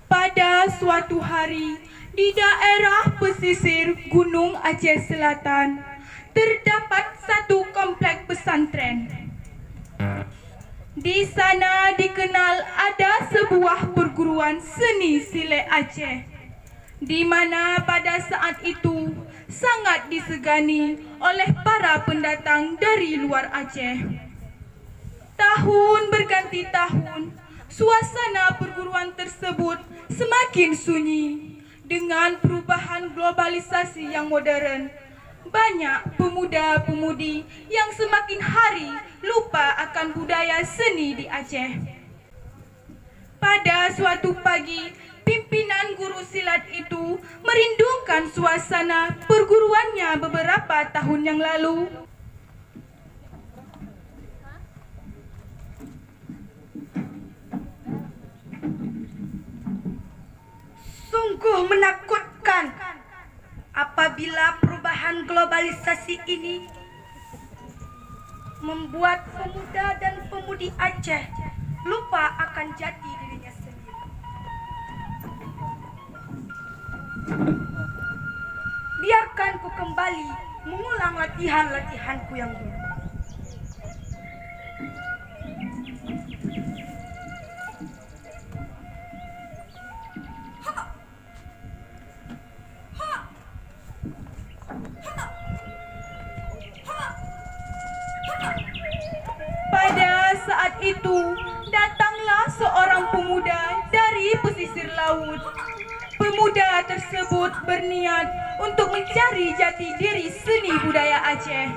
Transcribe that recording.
Pada suatu hari, di daerah pesisir Gunung Aceh Selatan, terdapat satu komplek pesantren. Di sana dikenal ada sebuah perguruan seni silat Aceh, di mana pada saat itu sangat disegani oleh para pendatang dari luar Aceh. Tahun berganti tahun, suasana perguruan tersebut semakin sunyi. Dengan perubahan globalisasi yang modern, banyak pemuda-pemudi yang semakin hari lupa akan budaya seni di Aceh. Pada suatu pagi, pimpinan guru silat itu merindukan suasana perguruannya beberapa tahun yang lalu. Sungguh menakutkan apabila perubahan globalisasi ini membuat pemuda dan pemudi Aceh lupa akan jati dirinya sendiri. Biarkan ku kembali mengulang latihan-latihanku yang dulu. Pada saat itu, datanglah seorang pemuda dari pesisir laut. Pemuda tersebut berniat untuk mencari jati diri seni budaya Aceh.